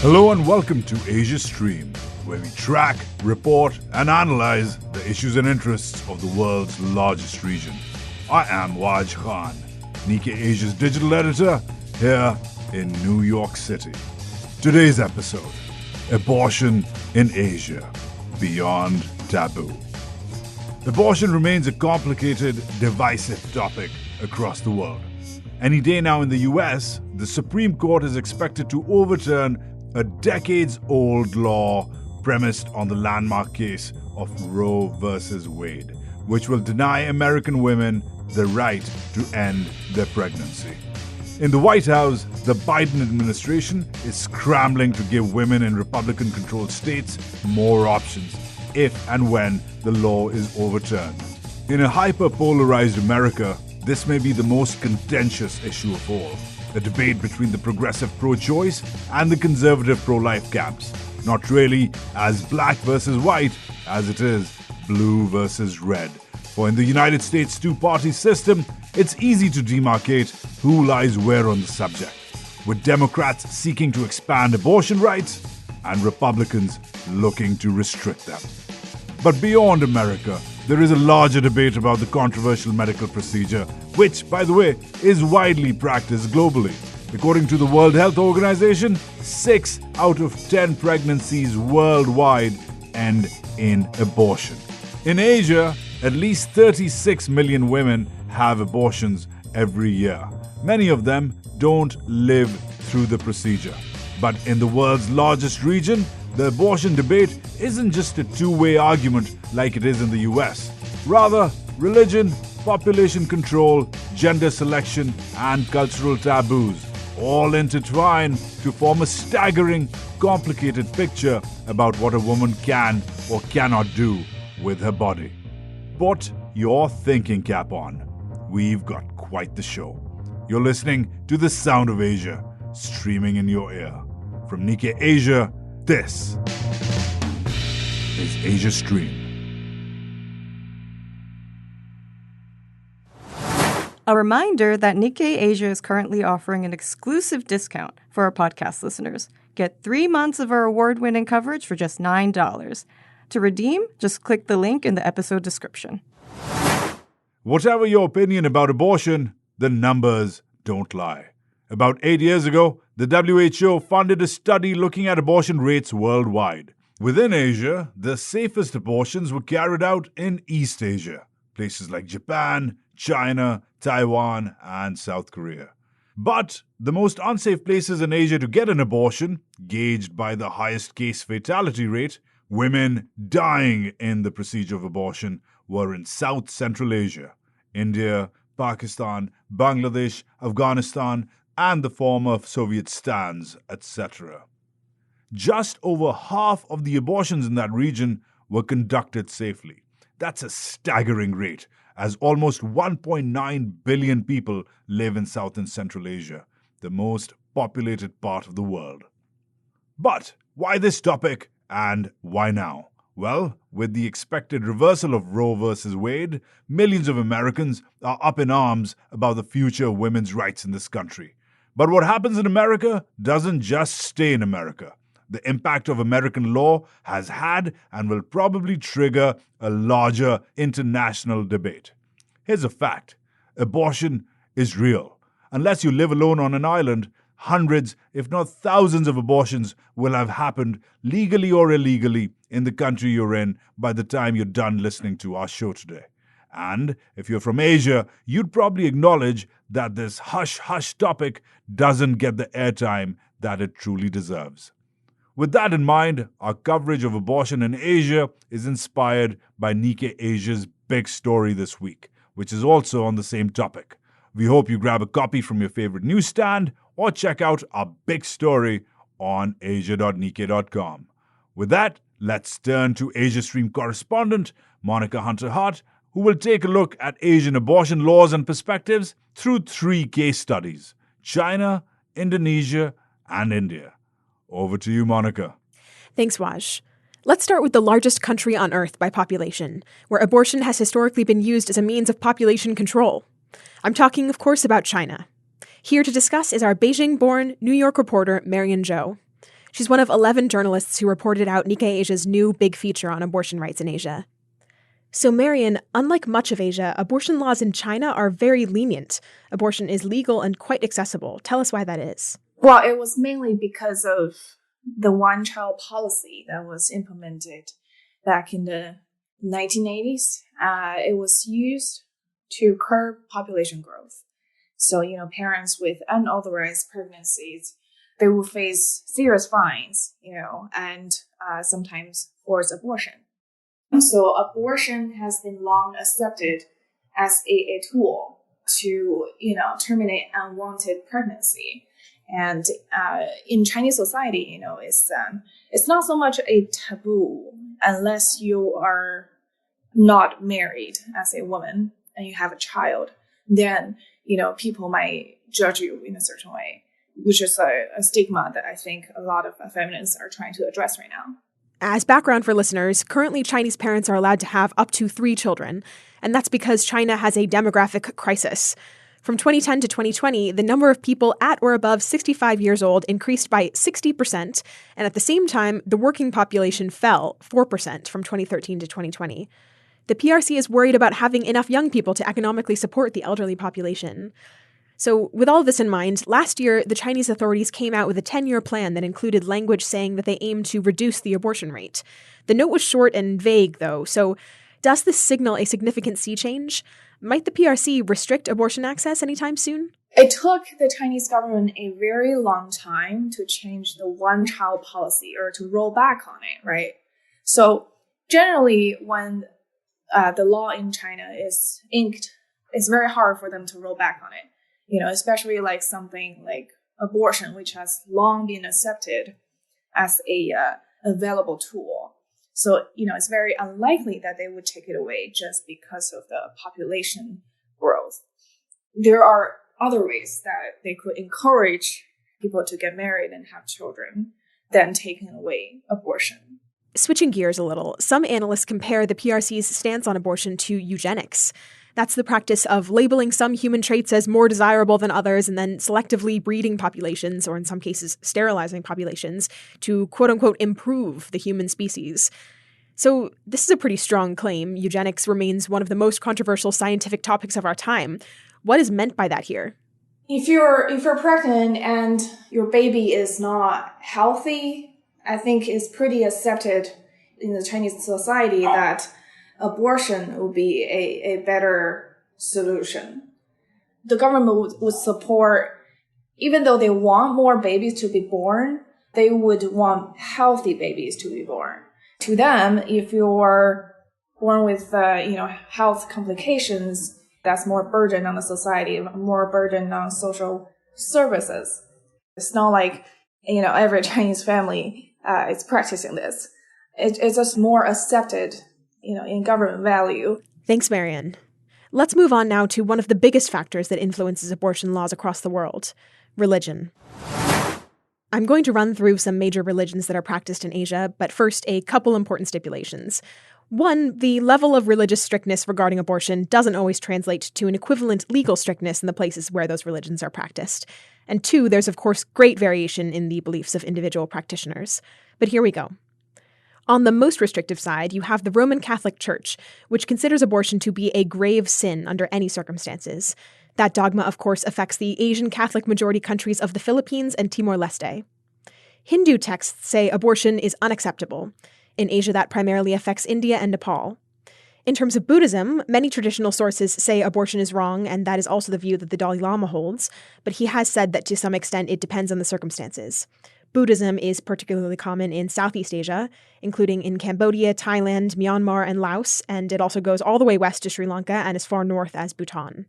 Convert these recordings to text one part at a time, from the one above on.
Hello and welcome to Asia Stream, where we track, report, and analyze the issues and interests of the world's largest region. I am Wajahat, Nikkei Asia's digital editor, here in New York City. Today's episode, Abortion in Asia, Beyond Taboo. Abortion remains a complicated, divisive topic across the world. Any day now in the US, the Supreme Court is expected to overturn a decades-old law premised on the landmark case of Roe versus Wade, which will deny American women the right to end their pregnancy. In the White House, the Biden administration is scrambling to give women in Republican-controlled states more options if and when the law is overturned. In a hyper-polarized America, this may be the most contentious issue of all. A debate between the progressive pro-choice and the conservative pro-life camps. Not really as black versus white as it is blue versus red. For in the United States two-party system, it's easy to demarcate who lies where on the subject, with Democrats seeking to expand abortion rights and Republicans looking to restrict them. But beyond America, there is a larger debate about the controversial medical procedure, which, by the way, is widely practiced globally. According to the World Health Organization, 6 out of 10 pregnancies worldwide end in abortion. In Asia, at least 36 million women have abortions every year. Many of them don't live through the procedure. But in the world's largest region, the abortion debate isn't just a two-way argument like it is in the US. Rather, religion, population control, gender selection, and cultural taboos all intertwine to form a staggering, complicated picture about what a woman can or cannot do with her body. Put your thinking cap on. We've got quite the show. You're listening to The Sound of Asia, streaming in your ear. From Nikkei Asia, this is Asia Stream. A reminder that Nikkei Asia is currently offering an exclusive discount for our podcast listeners. Get 3 months of our award-winning coverage for just $9. To redeem, just click the link in the episode description. Whatever your opinion about abortion, the numbers don't lie. About 8 years ago, the WHO funded a study looking at abortion rates worldwide. Within Asia, the safest abortions were carried out in East Asia, places like Japan, China, Taiwan, and South Korea. But the most unsafe places in Asia to get an abortion, gauged by the highest case fatality rate, women dying in the procedure of abortion, were in South Central Asia, India, Pakistan, Bangladesh, Afghanistan, and the former Soviet stans, etc. Just over half of the abortions in that region were conducted safely. That's a staggering rate, as almost 1.9 billion people live in South and Central Asia, the most populated part of the world. But why this topic and why now? Well, with the expected reversal of Roe versus Wade, millions of Americans are up in arms about the future of women's rights in this country. But what happens in America doesn't just stay in America. The impact of American law has had and will probably trigger a larger international debate. Here's a fact. Abortion is real. Unless you live alone on an island, hundreds, if not thousands of abortions will have happened legally or illegally in the country you're in by the time you're done listening to our show today. And if you're from Asia, you'd probably acknowledge that this hush-hush topic doesn't get the airtime that it truly deserves. With that in mind, our coverage of abortion in Asia is inspired by Nikkei Asia's big story this week, which is also on the same topic. We hope you grab a copy from your favorite newsstand or check out our big story on asia.nikkei.com. With that, let's turn to Asia Stream correspondent Monica Hunter-Hart, who will take a look at Asian abortion laws and perspectives through 3 case studies: China, Indonesia, and India. Over to you, Monica. Thanks, Waj. Let's start with the largest country on Earth by population, where abortion has historically been used as a means of population control. I'm talking, of course, about China. Here to discuss is our Beijing-born New York reporter, Marrian Zhou. She's one of 11 journalists who reported out Nikkei Asia's new big feature on abortion rights in Asia. So Marrian, unlike much of Asia, abortion laws in China are very lenient. Abortion is legal and quite accessible. Tell us why that is. Well, it was mainly because of the one-child policy that was implemented back in the 1980s. It was used to curb population growth. So, parents with unauthorized pregnancies, they will face serious fines, and sometimes forced abortion. So abortion has been long accepted as a tool to, terminate unwanted pregnancy. And in Chinese society, it's not so much a taboo unless you are not married as a woman and you have a child. Then, people might judge you in a certain way, which is a stigma that I think a lot of feminists are trying to address right now. As background for listeners, currently Chinese parents are allowed to have up to 3 children, and that's because China has a demographic crisis. From 2010 to 2020, the number of people at or above 65 years old increased by 60%, and at the same time, the working population fell 4% from 2013 to 2020. The PRC is worried about having enough young people to economically support the elderly population. So with all of this in mind, last year, the Chinese authorities came out with a 10-year plan that included language saying that they aimed to reduce the abortion rate. The note was short and vague, though, so does this signal a significant sea change? Might the PRC restrict abortion access anytime soon? It took the Chinese government a very long time to change the one-child policy or to roll back on it, right? So generally, when the law in China is inked, it's very hard for them to roll back on it. Especially like something like abortion, which has long been accepted as a available tool. So, it's very unlikely that they would take it away just because of the population growth. There are other ways that they could encourage people to get married and have children than taking away abortion. Switching gears a little, some analysts compare the PRC's stance on abortion to eugenics. That's the practice of labeling some human traits as more desirable than others and then selectively breeding populations, or in some cases sterilizing populations, to quote-unquote improve the human species. So this is a pretty strong claim. Eugenics remains one of the most controversial scientific topics of our time. What is meant by that here? If you're pregnant and your baby is not healthy, I think it's pretty accepted in the Chinese society that abortion would be a better solution. The government would support, even though they want more babies to be born, they would want healthy babies to be born. To them, if you're born with, health complications, that's more burden on the society, more burden on social services. It's not like, every Chinese family is practicing this. It's just more accepted in government value. Thanks, Marrian. Let's move on now to one of the biggest factors that influences abortion laws across the world: religion. I'm going to run through some major religions that are practiced in Asia, but first, a couple important stipulations. One, the level of religious strictness regarding abortion doesn't always translate to an equivalent legal strictness in the places where those religions are practiced. And two, there's of course great variation in the beliefs of individual practitioners. But here we go. On the most restrictive side, you have the Roman Catholic Church, which considers abortion to be a grave sin under any circumstances. That dogma, of course, affects the Asian Catholic majority countries of the Philippines and Timor-Leste. Hindu texts say abortion is unacceptable. In Asia, that primarily affects India and Nepal. In terms of Buddhism, many traditional sources say abortion is wrong, and that is also the view that the Dalai Lama holds, but he has said that to some extent it depends on the circumstances. Buddhism is particularly common in Southeast Asia, including in Cambodia, Thailand, Myanmar, and Laos, and it also goes all the way west to Sri Lanka and as far north as Bhutan.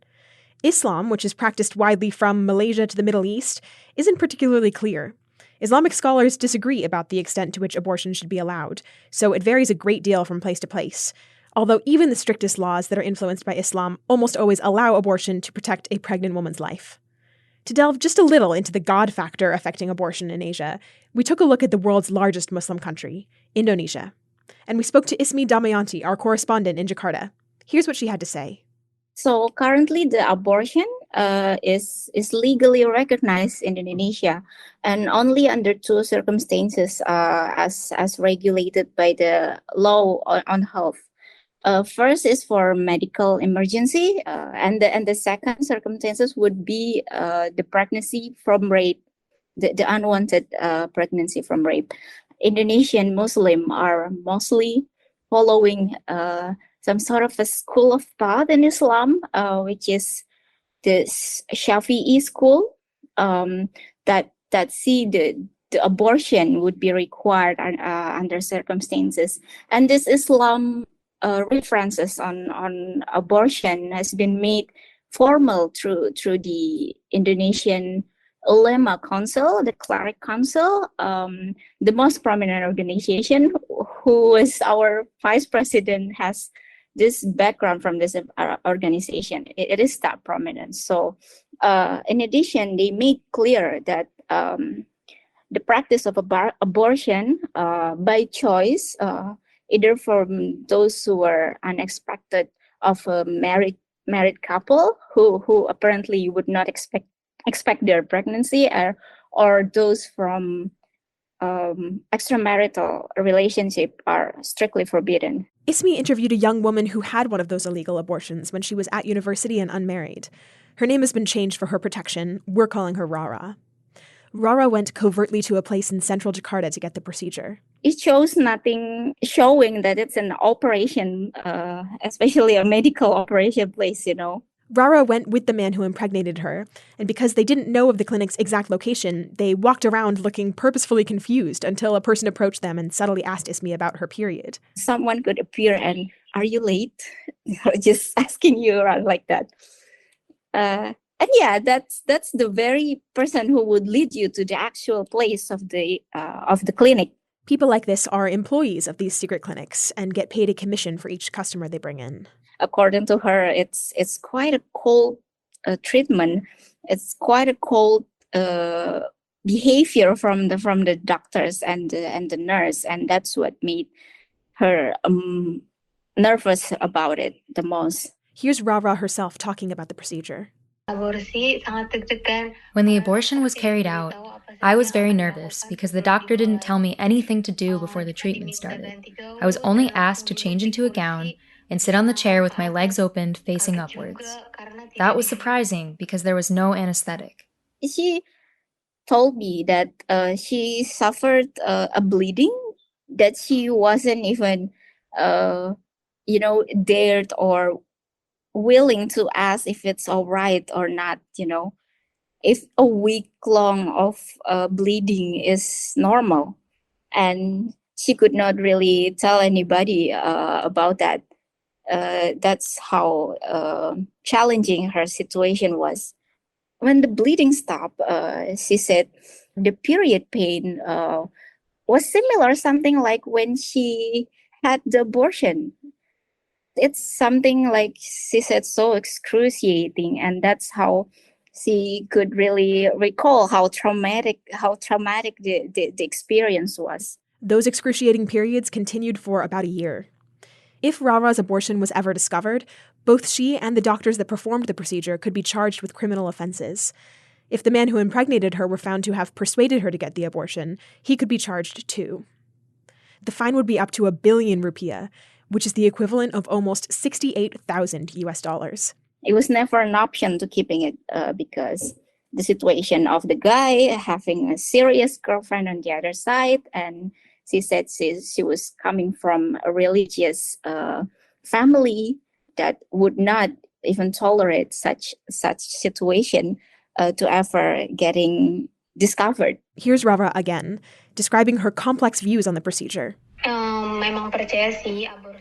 Islam, which is practiced widely from Malaysia to the Middle East, isn't particularly clear. Islamic scholars disagree about the extent to which abortion should be allowed, so it varies a great deal from place to place. Although even the strictest laws that are influenced by Islam almost always allow abortion to protect a pregnant woman's life. To delve just a little into the God factor affecting abortion in Asia, we took a look at the world's largest Muslim country, Indonesia. And we spoke to Ismi Damayanti, our correspondent in Jakarta. Here's what she had to say. So currently, the abortion is legally recognized in Indonesia, and only under two circumstances, as regulated by the law on health. First is for medical emergency, and the second circumstances would be the pregnancy from rape, the unwanted pregnancy from rape. Indonesian Muslim are mostly following some sort of a school of thought in Islam, which is the Shafi'i school, that see the abortion would be required under circumstances, and this Islam references on abortion has been made formal through the Indonesian Ulema Council, the Cleric Council, the most prominent organization, who is our vice president, has this background from this organization. It is that prominent. So, in addition, they made clear that the practice of abortion by choice, either from those who were unexpected of a married couple who apparently would not expect their pregnancy, or those from extramarital relationship, are strictly forbidden. Ismi interviewed a young woman who had one of those illegal abortions when she was at university and unmarried. Her name has been changed for her protection. We're calling her Rara. Rara went covertly to a place in central Jakarta to get the procedure. It shows nothing showing that it's an operation, especially a medical operation place, Rara went with the man who impregnated her, and because they didn't know of the clinic's exact location, they walked around looking purposefully confused until a person approached them and subtly asked Ismi about her period. Someone could appear and, "Are you late?" Just asking you around like that. And yeah, that's the very person who would lead you to the actual place of the clinic. People like this are employees of these secret clinics and get paid a commission for each customer they bring in. According to her, it's quite a cold treatment. It's quite a cold behavior from the doctors and the nurse, and that's what made her nervous about it the most. Here's Rara herself talking about the procedure. When the abortion was carried out, I was very nervous because the doctor didn't tell me anything to do before the treatment started. I was only asked to change into a gown and sit on the chair with my legs opened facing upwards. That was surprising because there was no anesthetic. She told me that she suffered a bleeding that she wasn't even, dared or willing to ask if it's all right or not, if a week long of bleeding is normal. And she could not really tell anybody about that. That's how challenging her situation was. When the bleeding stopped, she said the period pain was similar, something like when she had the abortion. It's something like, she said, so excruciating, and that's how she could really recall how traumatic the experience was. Those excruciating periods continued for about a year. If Rara's abortion was ever discovered, both she and the doctors that performed the procedure could be charged with criminal offenses. If the man who impregnated her were found to have persuaded her to get the abortion, he could be charged too. The fine would be up to 1 billion rupiah, which is the equivalent of almost $68,000. It was never an option to keeping it because the situation of the guy having a serious girlfriend on the other side, and she said she was coming from a religious family that would not even tolerate such situation to ever getting discovered. Here's Rara again, describing her complex views on the procedure.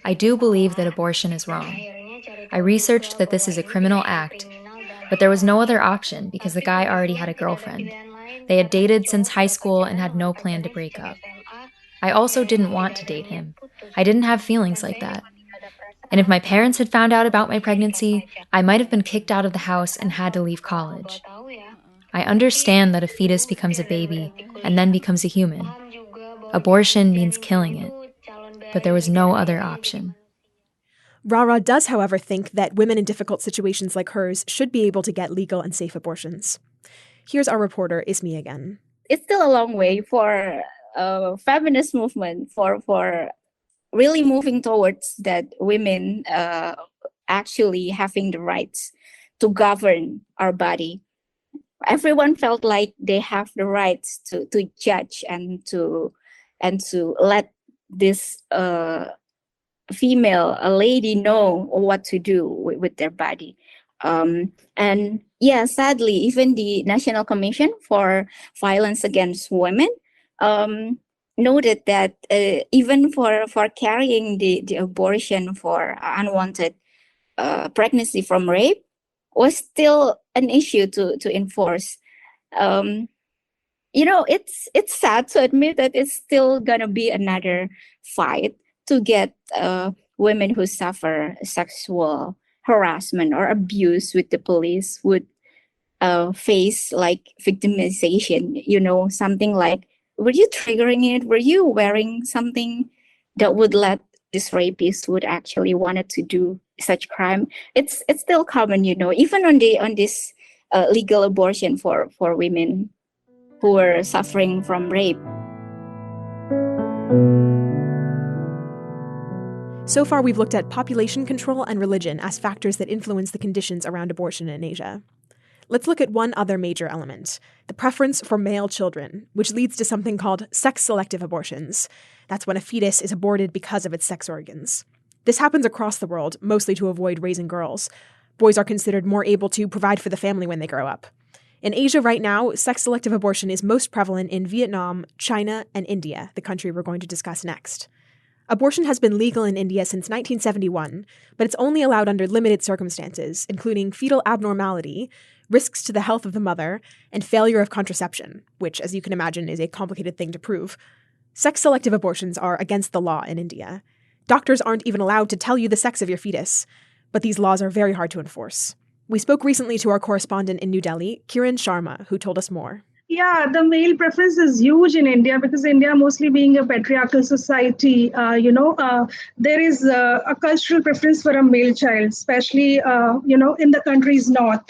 I do believe that abortion is wrong. I researched that this is a criminal act, but there was no other option because the guy already had a girlfriend. They had dated since high school and had no plan to break up. I also didn't want to date him. I didn't have feelings like that. And if my parents had found out about my pregnancy, I might have been kicked out of the house and had to leave college. I understand that a fetus becomes a baby and then becomes a human. Abortion means killing it, but there was no other option. Rara does, however, think that women in difficult situations like hers should be able to get legal and safe abortions. Here's our reporter, Ismi, again. It's still a long way for feminist movement, for really moving towards that women actually having the rights to govern our body. Everyone felt like they have the rights to judge and to let this female, a lady, know what to do with their body. And yeah, sadly, even the National Commission for Violence Against Women noted that even for carrying the abortion for unwanted pregnancy from rape was still an issue to enforce. It's sad to admit that it's still gonna be another fight to get women who suffer sexual harassment or abuse with the police would face like victimization, something like, were you triggering it? Were you wearing something that would let this rapist would actually wanted to do such crime? It's still common, even on this legal abortion for women who are suffering from rape. So far, we've looked at population control and religion as factors that influence the conditions around abortion in Asia. Let's look at one other major element, the preference for male children, which leads to something called sex-selective abortions. That's when a fetus is aborted because of its sex organs. This happens across the world, mostly to avoid raising girls. Boys are considered more able to provide for the family when they grow up. In Asia right now, sex-selective abortion is most prevalent in Vietnam, China, and India, the country we're going to discuss next. Abortion has been legal in India since 1971, but it's only allowed under limited circumstances, including fetal abnormality, risks to the health of the mother, and failure of contraception, which, as you can imagine, is a complicated thing to prove. Sex-selective abortions are against the law in India. Doctors aren't even allowed to tell you the sex of your fetus, but these laws are very hard to enforce. We spoke recently to our correspondent in New Delhi, Kiran Sharma, who told us more. Yeah, the male preference is huge in India because India, mostly being a patriarchal society, there is a cultural preference for a male child, especially, in the country's north.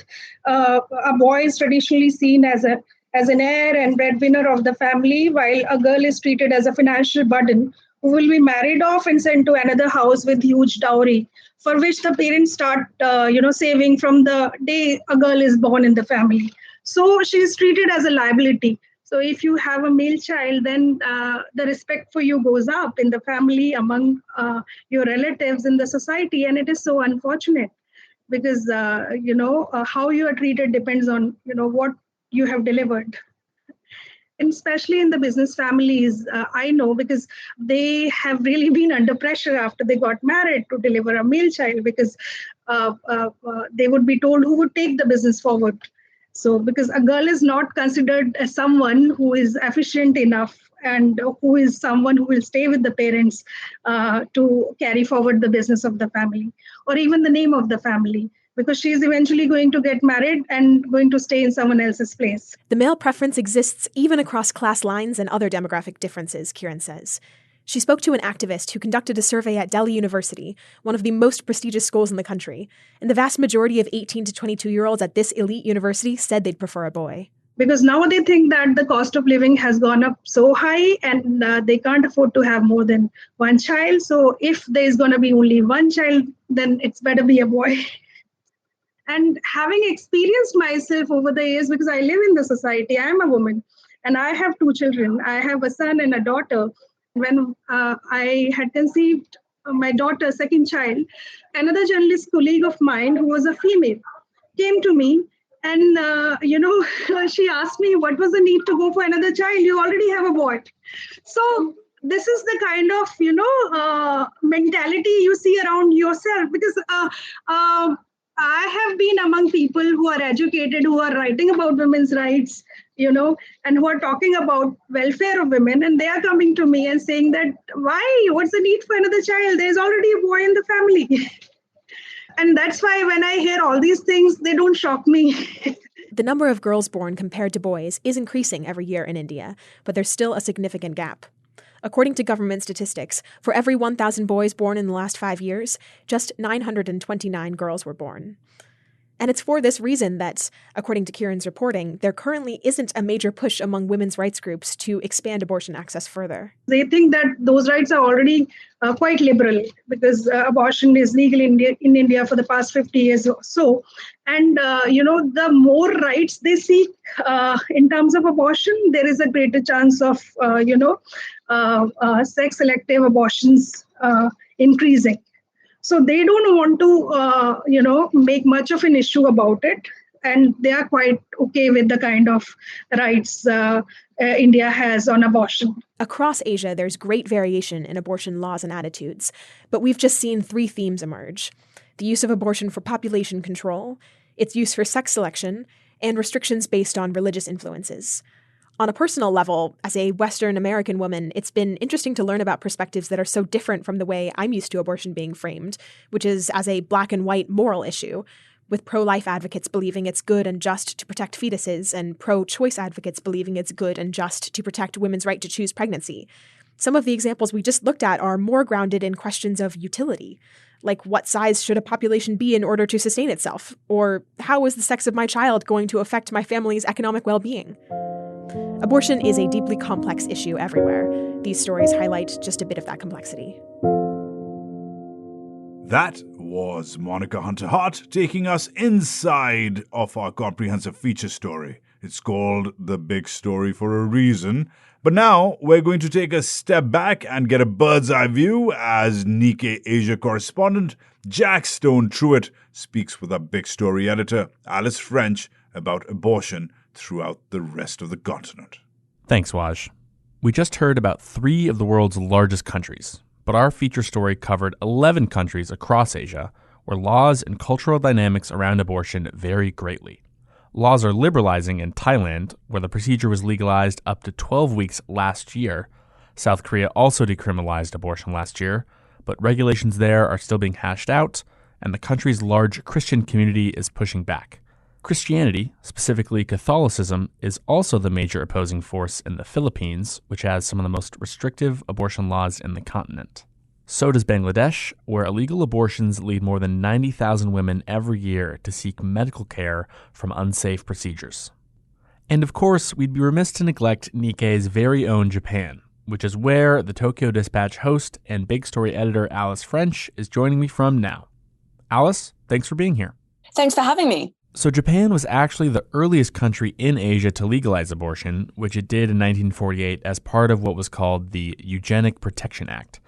A boy is traditionally seen as an heir and breadwinner of the family, while a girl is treated as a financial burden who will be married off and sent to another house with huge dowry, for which the parents start, saving from the day a girl is born in the family. So she is treated as a liability. So if you have a male child, then the respect for you goes up in the family, among your relatives, in the society. And it is so unfortunate because, how you are treated depends on, what you have delivered. And especially in the business families, I know because they have really been under pressure after they got married to deliver a male child because they would be told who would take the business forward. So because a girl is not considered as someone who is efficient enough and who is someone who will stay with the parents to carry forward the business of the family or even the name of the family, because she is eventually going to get married and going to stay in someone else's place. The male preference exists even across class lines and other demographic differences, Kiran says. She spoke to an activist who conducted a survey at Delhi University, one of the most prestigious schools in the country, and the vast majority of 18 to 22-year-olds at this elite university said they'd prefer a boy. Because now they think that the cost of living has gone up so high and they can't afford to have more than one child. So if there's going to be only one child, then it's better be a boy. And having experienced myself over the years, because I live in the society, I am a woman and I have two children. I have a son and a daughter. When I had conceived my daughter's second child, another journalist colleague of mine who was a female came to me and, she asked me, what was the need to go for another child? You already have a boy. So this is the kind of, mentality you see around yourself, because I have been among people who are educated, who are writing about women's rights, and who are talking about welfare of women. And they are coming to me and saying that, why? What's the need for another child? There's already a boy in the family. And that's why when I hear all these things, they don't shock me. The number of girls born compared to boys is increasing every year in India, but there's still a significant gap. According to government statistics, for every 1,000 boys born in the last 5 years, just 929 girls were born. And it's for this reason that, according to Kiran's reporting, there currently isn't a major push among women's rights groups to expand abortion access further. They think that those rights are already quite liberal because abortion is legal in India for the past 50 years or so. And, the more rights they seek in terms of abortion, there is a greater chance of, sex-selective abortions increasing. So they don't want to, make much of an issue about it. And they are quite okay with the kind of rights India has on abortion. Across Asia, there's great variation in abortion laws and attitudes. But we've just seen 3 themes emerge: the use of abortion for population control, its use for sex selection, and restrictions based on religious influences. On a personal level, as a Western American woman, it's been interesting to learn about perspectives that are so different from the way I'm used to abortion being framed, which is as a black and white moral issue, with pro-life advocates believing it's good and just to protect fetuses and pro-choice advocates believing it's good and just to protect women's right to choose pregnancy. Some of the examples we just looked at are more grounded in questions of utility, like what size should a population be in order to sustain itself? Or how is the sex of my child going to affect my family's economic well-being? Abortion is a deeply complex issue everywhere. These stories highlight just a bit of that complexity. That was Monica Hunter-Hart taking us inside of our comprehensive feature story. It's called The Big Story for a reason. But now we're going to take a step back and get a bird's eye view as Nikkei Asia correspondent Jack Stone Truitt speaks with our Big Story editor Alice French about abortion throughout the rest of the continent. Thanks, Waj. We just heard about 3 of the world's largest countries, but our feature story covered 11 countries across Asia where laws and cultural dynamics around abortion vary greatly. Laws are liberalizing in Thailand, where the procedure was legalized up to 12 weeks last year. South Korea also decriminalized abortion last year, but regulations there are still being hashed out, and the country's large Christian community is pushing back. Christianity, specifically Catholicism, is also the major opposing force in the Philippines, which has some of the most restrictive abortion laws in the continent. So does Bangladesh, where illegal abortions lead more than 90,000 women every year to seek medical care from unsafe procedures. And of course, we'd be remiss to neglect Nikkei's very own Japan, which is where the Tokyo Dispatch host and Big Story editor Alice French is joining me from now. Alice, thanks for being here. Thanks for having me. So Japan was actually the earliest country in Asia to legalize abortion, which it did in 1948 as part of what was called the Eugenic Protection Act.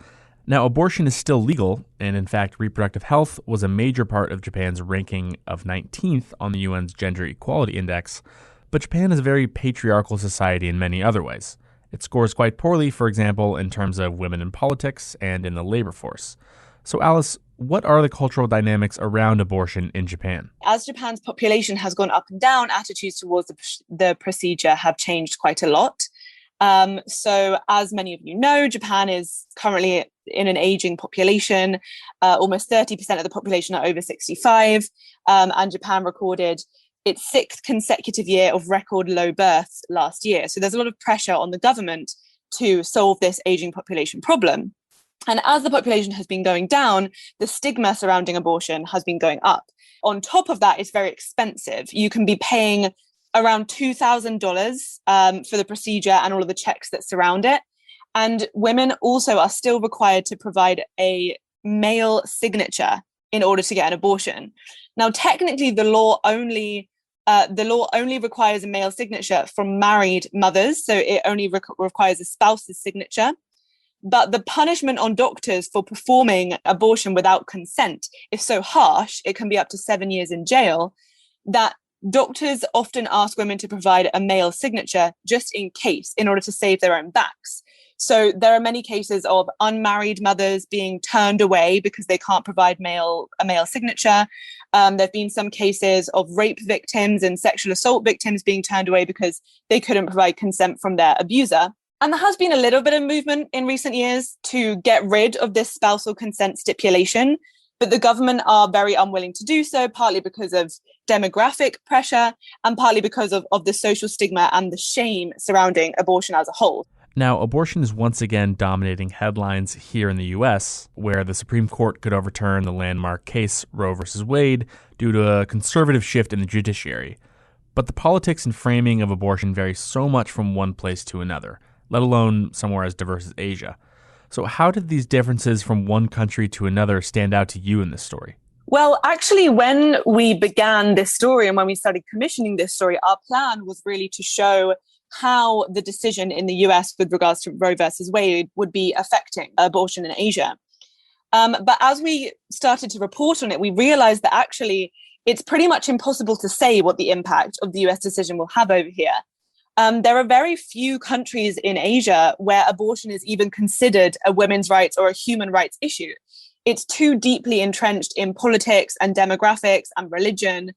Now, abortion is still legal, and in fact, reproductive health was a major part of Japan's ranking of 19th on the UN's Gender Equality Index, but Japan is a very patriarchal society in many other ways. It scores quite poorly, for example, in terms of women in politics and in the labor force. So Alice, what are the cultural dynamics around abortion in Japan? As Japan's population has gone up and down, attitudes towards the procedure have changed quite a lot. So as many of you know, Japan is currently in an aging population. Almost 30% of the population are over 65, and Japan recorded its 6th consecutive year of record low births last year. So there's a lot of pressure on the government to solve this aging population problem. And as the population has been going down, the stigma surrounding abortion has been going up. On top of that, it's very expensive. You can be paying around $2,000 for the procedure and all of the checks that surround it. And women also are still required to provide a male signature in order to get an abortion. Now, technically, the law only requires a male signature from married mothers, so it only requires a spouse's signature. But the punishment on doctors for performing abortion without consent is so harsh, it can be up to 7 years in jail, that doctors often ask women to provide a male signature just in case, in order to save their own backs. So there are many cases of unmarried mothers being turned away because they can't provide a male signature. There have been some cases of rape victims and sexual assault victims being turned away because they couldn't provide consent from their abuser. And there has been a little bit of movement in recent years to get rid of this spousal consent stipulation, but the government are very unwilling to do so, partly because of demographic pressure and partly because of the social stigma and the shame surrounding abortion as a whole. Now, abortion is once again dominating headlines here in the U.S., where the Supreme Court could overturn the landmark case Roe v. Wade due to a conservative shift in the judiciary. But the politics and framing of abortion vary so much from one place to another, let alone somewhere as diverse as Asia. So how did these differences from one country to another stand out to you in this story? Well, actually, when we began this story and when we started commissioning this story, our plan was really to show how the decision in the US with regards to Roe versus Wade would be affecting abortion in Asia. But as we started to report on it, we realized that actually it's pretty much impossible to say what the impact of the US decision will have over here. There are very few countries in Asia where abortion is even considered a women's rights or a human rights issue. It's too deeply entrenched in politics and demographics and religion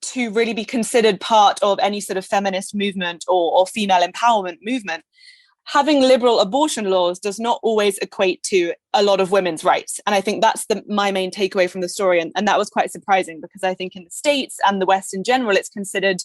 to really be considered part of any sort of feminist movement or female empowerment movement. Having liberal abortion laws does not always equate to a lot of women's rights. And I think that's my main takeaway from the story. And that was quite surprising because I think in the States and the West in general, it's considered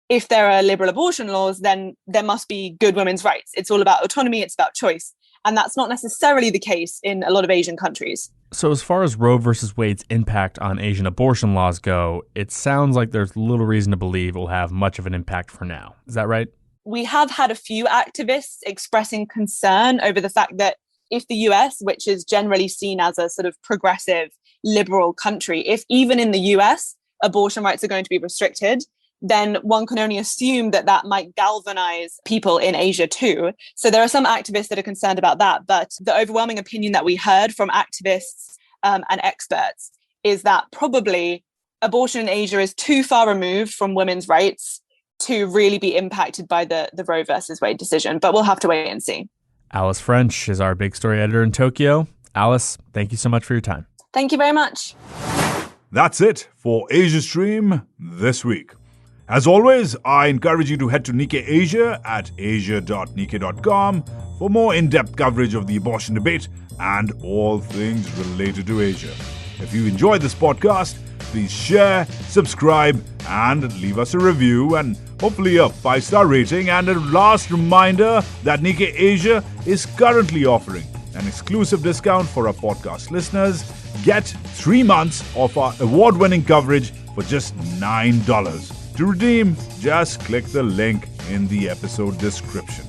if there are liberal abortion laws, then there must be good women's rights. It's all about autonomy. It's about choice. And that's not necessarily the case in a lot of Asian countries. So as far as Roe versus Wade's impact on Asian abortion laws go, it sounds like there's little reason to believe it will have much of an impact for now. Is that right? We have had a few activists expressing concern over the fact that if the US, which is generally seen as a sort of progressive, liberal country, if even in the US, abortion rights are going to be restricted, then one can only assume that that might galvanize people in Asia too. So there are some activists that are concerned about that. But the overwhelming opinion that we heard from activists and experts is that probably abortion in Asia is too far removed from women's rights to really be impacted by the Roe versus Wade decision. But we'll have to wait and see. Alice French is our big story editor in Tokyo. Alice, thank you so much for your time. Thank you very much. That's it for Asia Stream this week. As always, I encourage you to head to Nikkei Asia at asia.nikkei.com for more in-depth coverage of the abortion debate and all things related to Asia. If you enjoyed this podcast, please share, subscribe, and leave us a review and hopefully a 5-star rating. And a last reminder that Nikkei Asia is currently offering an exclusive discount for our podcast listeners. Get 3 months of our award-winning coverage for just $9. To redeem, just click the link in the episode description.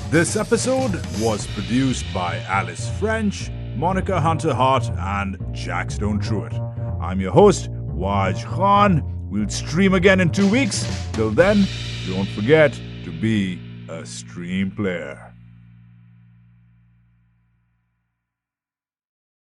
This episode was produced by Alice French, Monica Hunter-Hart, and Jackstone Truitt. I'm your host, Waj Khan. We'll stream again in 2 weeks. Till then, don't forget to be a stream player.